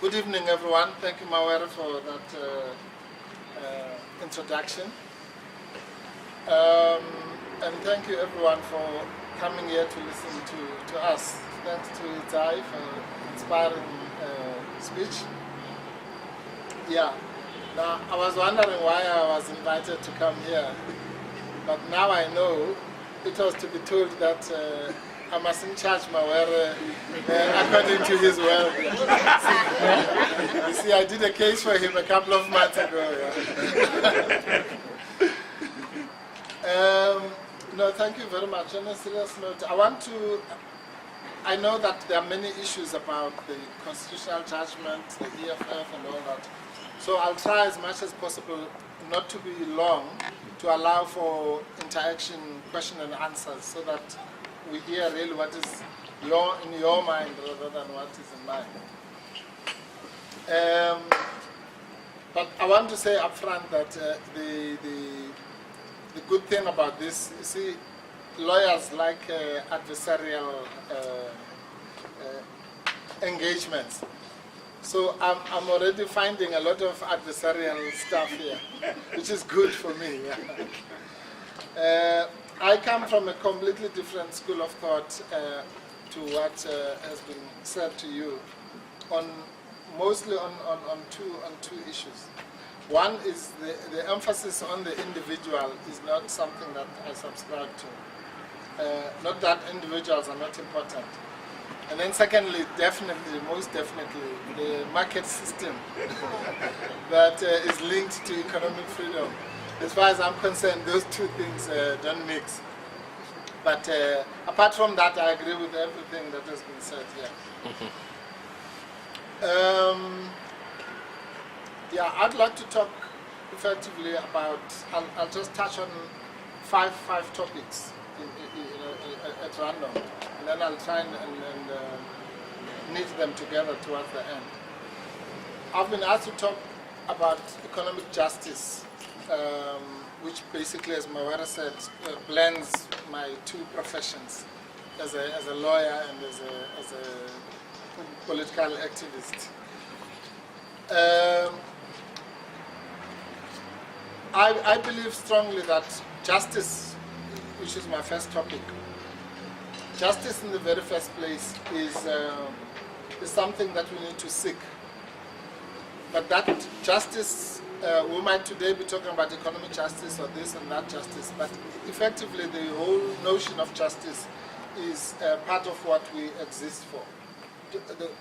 Good evening, everyone. Thank you, Mawere, for that introduction. And thank you, everyone, for coming here to listen to us. Thanks to Dali for inspiring speech. Yeah. Now, I was wondering why I was invited to come here, but now I know it was to be told that I mustn't charge Mawere according to his will. You see, I did a case for him a couple of months ago. Yeah. No, thank you very much. On a serious note, I know that there are many issues about the constitutional judgment, the EFF and all that. So I'll try as much as possible not to be long, to allow for interaction, question and answers, so that we hear really what is in your mind rather than what is in mine. But I want to say up front that the good thing about this, you see, lawyers like adversarial engagements. So I'm already finding a lot of adversarial stuff here, which is good for me. Yeah. I come from a completely different school of thought to what has been said to you, mostly on two issues. One is the emphasis on the individual is not something that I subscribe to. Not that individuals are not important. And then secondly, most definitely, the market system that is linked to economic freedom. As far as I'm concerned, those two things don't mix. But apart from that, I agree with everything that has been said here. Yeah, I'd like to talk effectively about, I'll just touch on five topics at random. And then I'll try and knit them together towards the end. I've been asked to talk about economic justice, which basically, as Mawere said, blends my two professions as a lawyer and as a political activist. I believe strongly that justice, which is my first topic, justice in the very first place is something that we need to seek. But that justice, we might today be talking about economic justice or this and that justice, but effectively the whole notion of justice is part of what we exist for,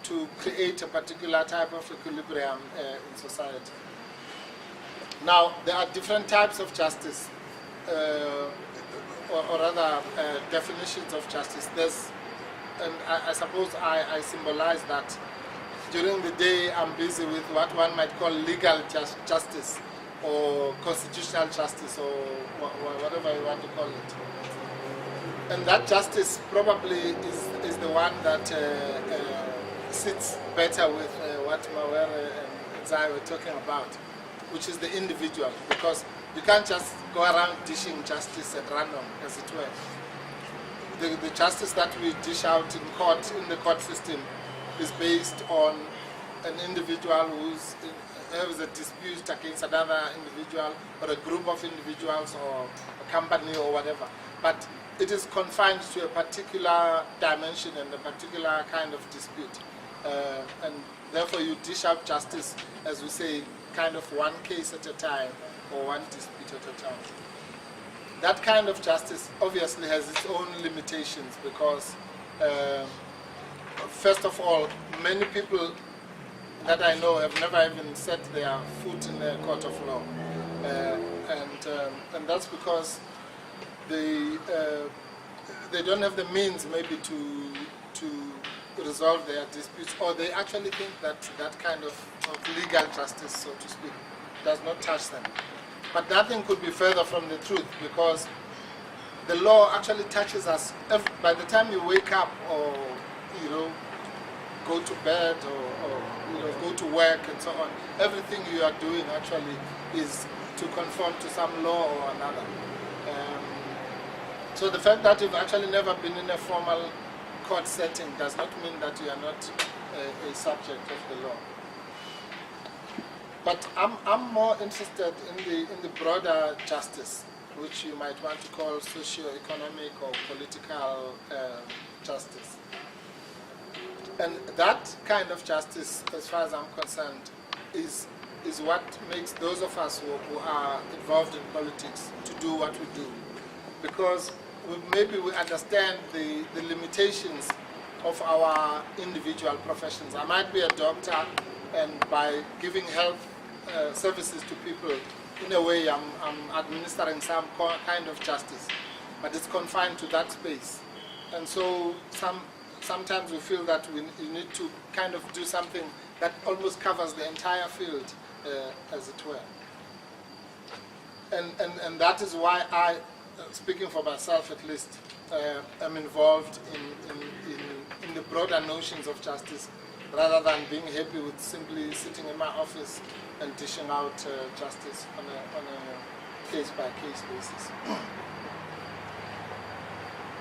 to create a particular type of equilibrium in society. Now, there are different types of justice, or rather definitions of justice. And I suppose I symbolize that during the day I'm busy with what one might call legal justice or constitutional justice or whatever you want to call it. And that justice probably is the one that sits better with what Mawere and Zai were talking about, which is the individual, because you can't just go around dishing justice at random, as it were. The justice that we dish out in court, in the court system, is based on an individual who has a dispute against another individual or a group of individuals or a company or whatever. But it is confined to a particular dimension and a particular kind of dispute. And therefore you dish out justice, as we say, kind of one case at a time or one dispute at a time. That kind of justice obviously has its own limitations because first of all, many people that I know have never even set their foot in a court of law. And that's because they don't have the means maybe to resolve their disputes, or they actually think that that kind of legal justice, so to speak, does not touch them. But nothing could be further from the truth, because the law actually touches us by the time you wake up or go to bed or go to work and so on. Everything you are doing actually is to conform to some law or another. So the fact that you've actually never been in a formal court setting does not mean that you are not a subject of the law. But I'm more interested in the broader justice, which you might want to call socio-economic or political justice. And that kind of justice, as far as I'm concerned, is what makes those of us who are involved in politics to do what we do. Because maybe we understand the limitations of our individual professions. I might be a doctor, and by giving health services to people, in a way I'm administering some kind of justice, but it's confined to that space. And so sometimes we feel that we need to kind of do something that almost covers the entire field, as it were. And that is why I, speaking for myself at least, am involved in the broader notions of justice, rather than being happy with simply sitting in my office and dishing out justice on a case-by-case basis.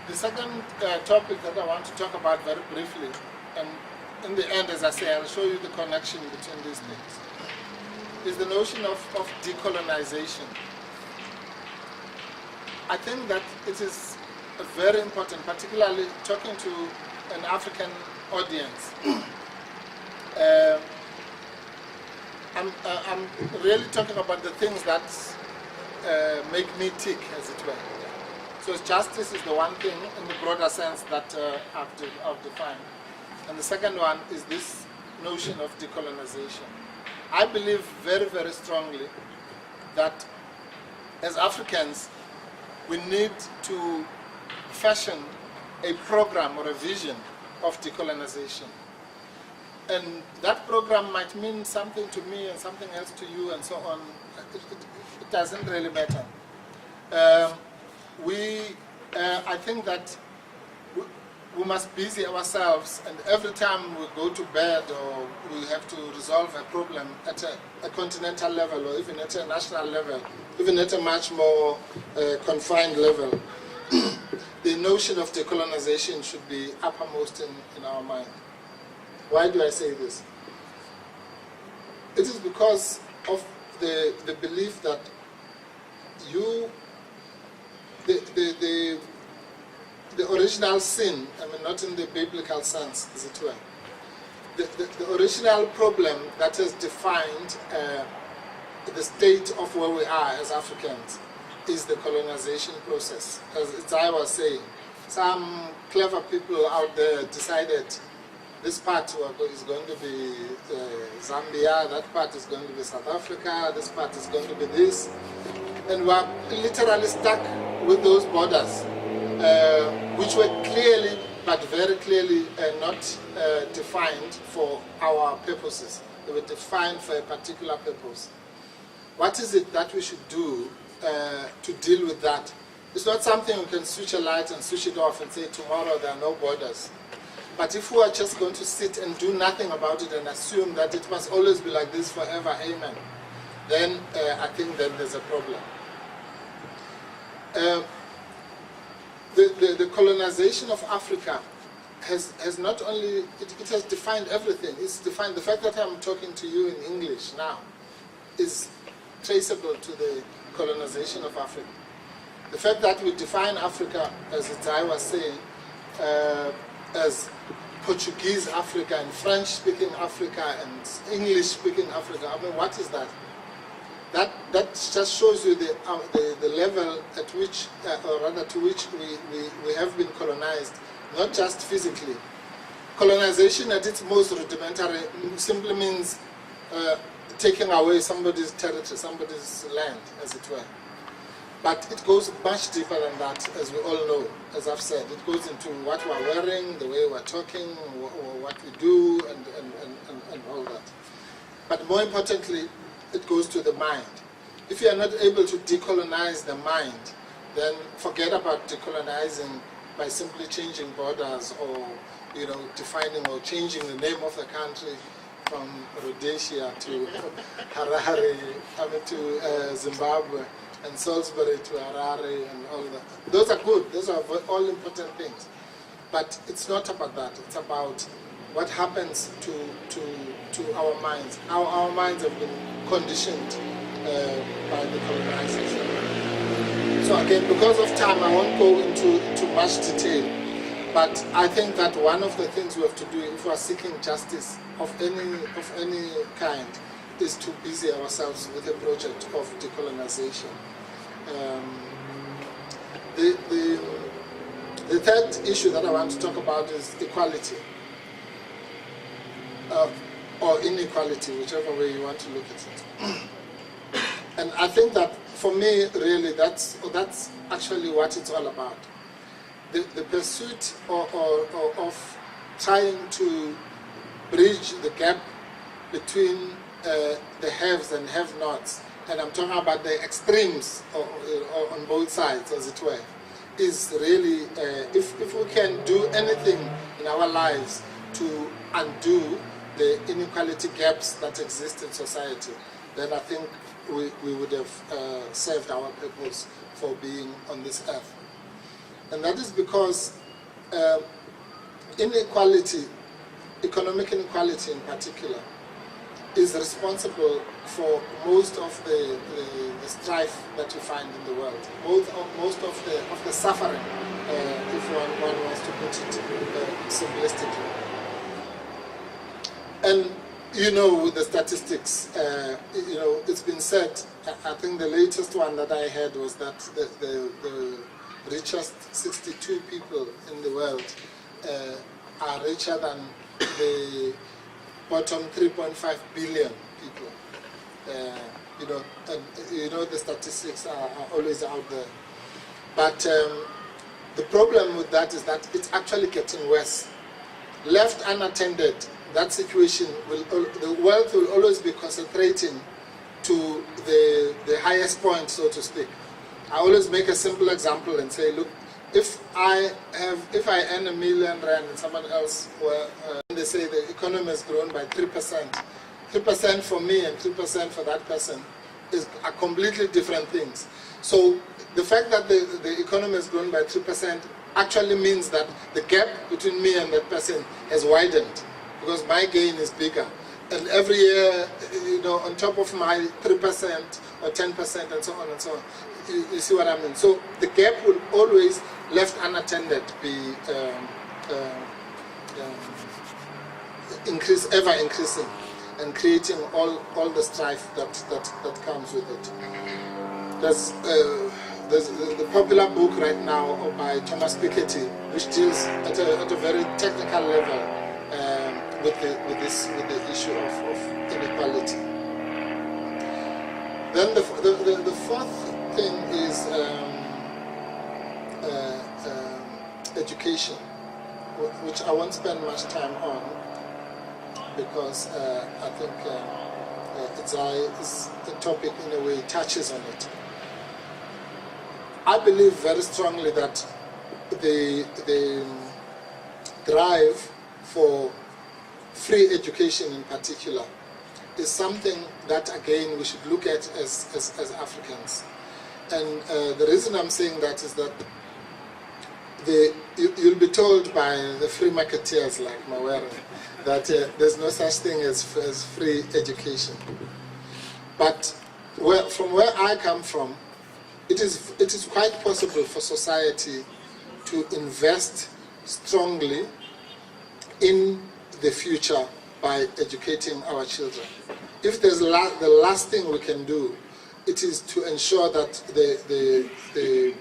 The second topic that I want to talk about very briefly, and in the end, as I say, I'll show you the connection between these things, is the notion of decolonization. I think that it is very important, particularly talking to an African audience. I'm really talking about the things that make me tick, as it were. So justice is the one thing in the broader sense that I've defined. And the second one is this notion of decolonization. I believe very, very strongly that as Africans, we need to fashion a program or a vision of decolonization. And that program might mean something to me and something else to you and so on. It doesn't really matter. I think that we must busy ourselves, and every time we go to bed or we have to resolve a problem at a continental level or even at a national level, even at a much more confined level, the notion of decolonization should be uppermost in our mind. Why do I say this? It is because of the belief that the original sin, I mean not in the biblical sense, as it were, the original problem that has defined the state of where we are as Africans is the colonization process. As I was saying, some clever people out there decided this part is going to be Zambia, that part is going to be South Africa, this part is going to be this. And we're literally stuck with those borders, which were clearly, but very clearly not defined for our purposes. They were defined for a particular purpose. What is it that we should do to deal with that? It's not something we can switch a light and switch it off and say tomorrow there are no borders. But if we are just going to sit and do nothing about it and assume that it must always be like this forever, amen, then I think then there's a problem. The colonization of Africa has not only, it has defined everything. It's defined, the fact that I'm talking to you in English now is traceable to the colonization of Africa. The fact that we define Africa, as I was saying, as Portuguese Africa and French-speaking Africa and English-speaking Africa. I mean, what is that? That just shows you the level at which, or rather to which we have been colonized, not just physically. Colonization at its most rudimentary simply means taking away somebody's territory, somebody's land, as it were. But it goes much deeper than that, as we all know, as I've said. It goes into what we're wearing, the way we're talking, what we do, and all that. But more importantly, it goes to the mind. If you are not able to decolonize the mind, then forget about decolonizing by simply changing borders or, defining or changing the name of the country from Rhodesia to Harare, to Zimbabwe, and Salisbury to Harare and all that. Those are good, those are all important things. But it's not about that, it's about what happens to our minds, how our minds have been conditioned by the colonizers. So again, because of time, I won't go into much detail, but I think that one of the things we have to do if we are seeking justice of any kind is to busy ourselves with a project of decolonization. The third issue that I want to talk about is equality, or inequality, whichever way you want to look at it. And I think that for me, really, that's actually what it's all about. The pursuit of trying to bridge the gap between the haves and have-nots, and I'm talking about the extremes on both sides, as it were, is really, if we can do anything in our lives to undo the inequality gaps that exist in society, then I think we would have served our purpose for being on this earth. And that is because inequality, economic inequality in particular, is responsible for most of the strife that you find in the world, most of the suffering, if one wants to put it simplistically. And you know, with the statistics, you know, it's been said, I think the latest one that I heard was that the richest 62 people in the world are richer than the bottom 3.5 billion people. You know, and you know the statistics are always out there. But the problem with that is that it's actually getting worse. Left unattended, that situation the wealth will always be concentrating to the highest point, so to speak. I always make a simple example and say, look, if I earn R1 million and someone else, they say the economy has grown by 3%. 3% for me and 3% for that person are completely different things. So the fact that the economy has grown by 3% actually means that the gap between me and that person has widened, because my gain is bigger. And every year, you know, on top of my 3% or 10% and so on and so on, you see what I mean? So the gap will always, left unattended, be ever increasing, and creating all the strife that comes with it. There's the popular book right now by Thomas Piketty, which deals at a very technical level with the issue of inequality. Then the fourth thing is education, which I won't spend much time on, because I think it's a topic in a way touches on it. I believe very strongly that the drive for free education in particular is something that, again, we should look at as Africans. And the reason I'm saying that is that you'll be told by the free marketeers like Mawere that there's no such thing as free education. But from where I come from, it is quite possible for society to invest strongly in the future by educating our children. If there's the last thing we can do, it is to ensure that the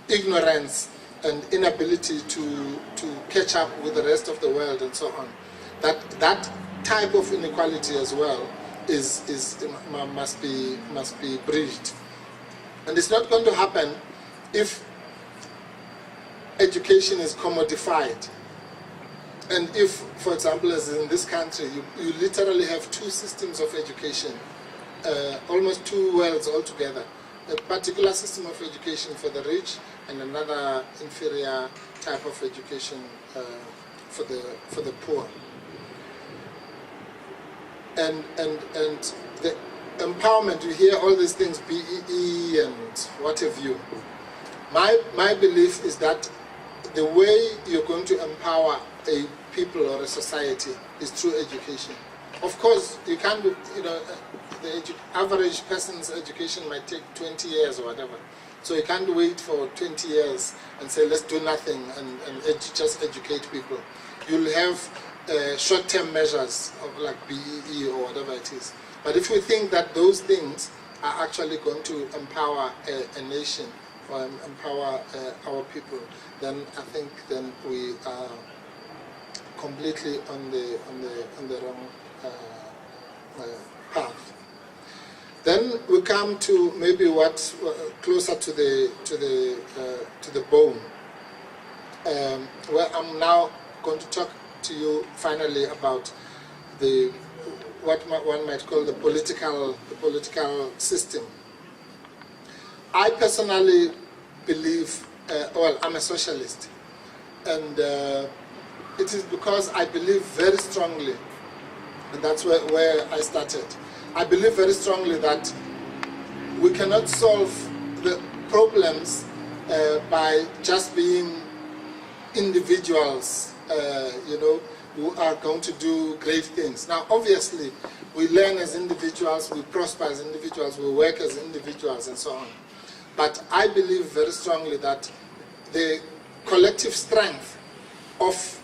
ignorance and inability to catch up with the rest of the world and so on, that type of inequality as well must be bridged. And it's not going to happen if education is commodified. And if, for example, as in this country, you literally have two systems of education, almost two worlds altogether. A particular system of education for the rich and another inferior type of education for the poor. And the empowerment, you hear all these things, BEE and what have you. My belief is that the way you're going to empower a people or a society is through education. Of course, you can't do, the average person's education might take 20 years or whatever. So you can't wait for 20 years and say, let's do nothing and just educate people. You'll have short-term measures of like BEE or whatever it is. But if we think that those things are actually going to empower a nation or empower our people, then I think then we are completely on the wrong path. Then we come to maybe what's closer to the bone, where I'm now going to talk to you finally about what one might call the political system. I personally believe, well, I'm a socialist, and it is because I believe very strongly, and that's where I started. I believe very strongly that we cannot solve the problems by just being individuals, who are going to do great things. Now, obviously, we learn as individuals, we prosper as individuals, we work as individuals, and so on. But I believe very strongly that the collective strength of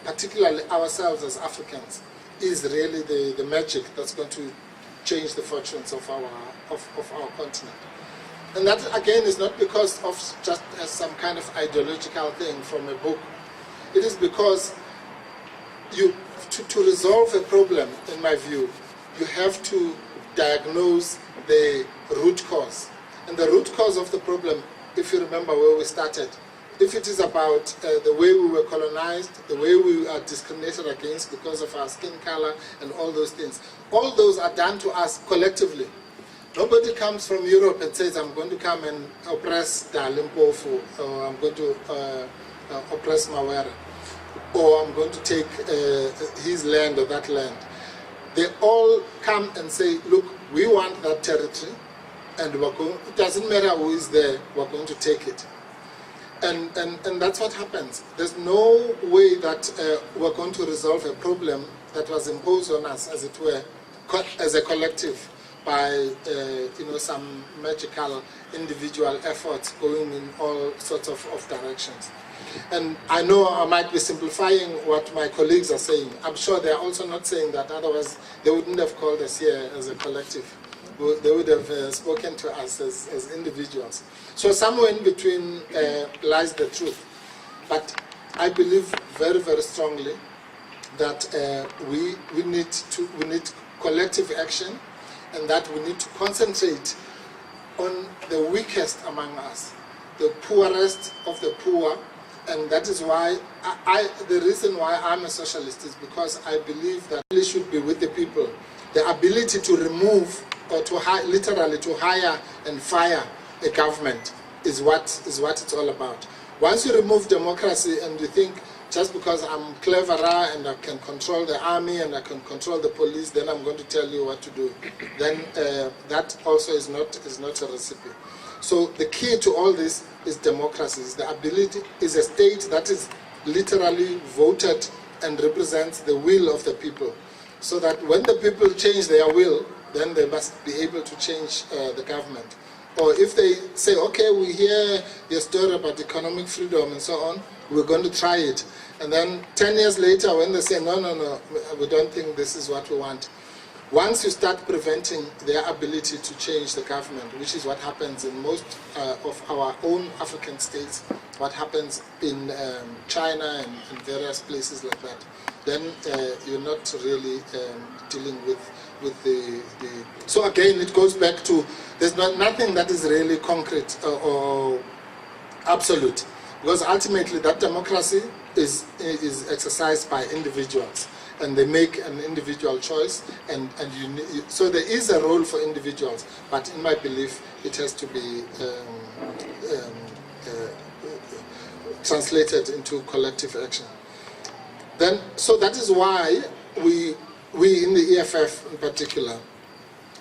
particularly ourselves as Africans is really the magic that's going to change the fortunes of our continent. And that again is not because of just some kind of ideological thing from a book. It is because to resolve a problem, in my view, you have to diagnose the root cause. And the root cause of the problem, if you remember where we started, if it is about the way we were colonized, the way we are discriminated against because of our skin color and all those things, all those are done to us collectively. Nobody comes from Europe and says, I'm going to come and oppress Dali Mpofu, or I'm going to oppress Mawera, or I'm going to take his land or that land. They all come and say, look, we want that territory, and it doesn't matter who is there, we're going to take it. And that's what happens. There's no way that we're going to resolve a problem that was imposed on us, as it were, as a collective, by some magical individual efforts going in all sorts of directions. And I know I might be simplifying what my colleagues are saying. I'm sure they're also not saying that, otherwise they wouldn't have called us here as a collective. They would have spoken to us as individuals. So somewhere in between lies the truth. But I believe very, very strongly that we need collective action, and that we need to concentrate on the weakest among us, the poorest of the poor. And that is why the reason why I'm a socialist is because I believe that it should be with the people. The ability to remove or literally to hire and fire a government is what it's all about. Once you remove democracy and you think, just because I'm cleverer and I can control the army and I can control the police, then I'm going to tell you what to do, then that also is not a recipe. So the key to all this is democracy, is the ability, is a state that is literally voted and represents the will of the people. So that when the people change their will, then they must be able to change the government. Or if they say, okay, we hear your story about economic freedom and so on, we're going to try it. And then 10 years later, when they say, no, we don't think this is what we want. Once you start preventing their ability to change the government, which is what happens in most of our own African states, what happens in China and in various places like that, then you're not really dealing with the... So again, it goes back to, there's nothing that is really concrete or absolute, because ultimately that democracy is exercised by individuals, and they make an individual choice, so there is a role for individuals, but in my belief it has to be translated into collective action. Then, so that is why we in the EFF in particular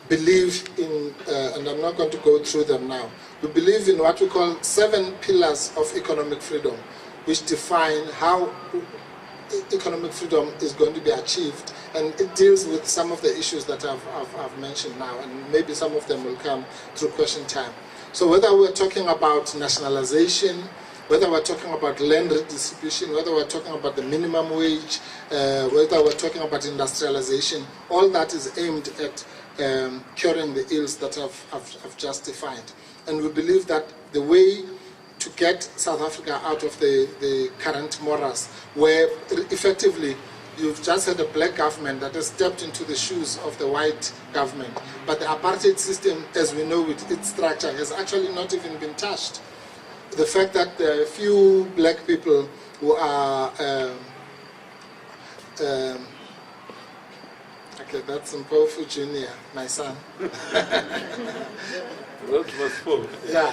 believe in, and I'm not going to go through them now, we believe in what we call 7 pillars of economic freedom, which define how economic freedom is going to be achieved, and it deals with some of the issues that I've mentioned now, and maybe some of them will come through question time. So whether we're talking about nationalization, whether we're talking about land redistribution, whether we're talking about the minimum wage, whether we're talking about industrialization, all that is aimed at curing the ills that I've just defined. And we believe that the way to get South Africa out of the current morass, where effectively you've just had a black government that has stepped into the shoes of the white government, but the apartheid system, as we know it, its structure has actually not even been touched. The fact that there are a few black people who are okay, that's Mpofu Jr., my son. Roads must fall. Yeah,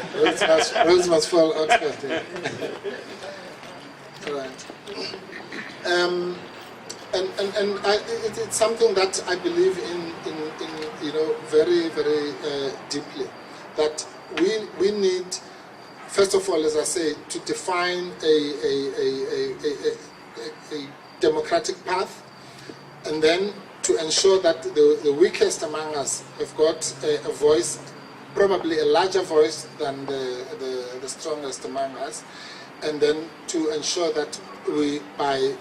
roads must fall, Oxford. Yeah. Right. It's something that I believe in very, very deeply. That we need, first of all, as I say, to define a democratic path, and then to ensure that the weakest among us have got a voice, probably a larger voice than the strongest among us, and then to ensure that we, by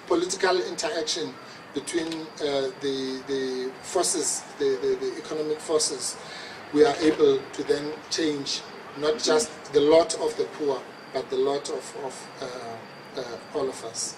political interaction between the forces, the economic forces, we are able to then change not just the lot of the poor, but the lot of all of us.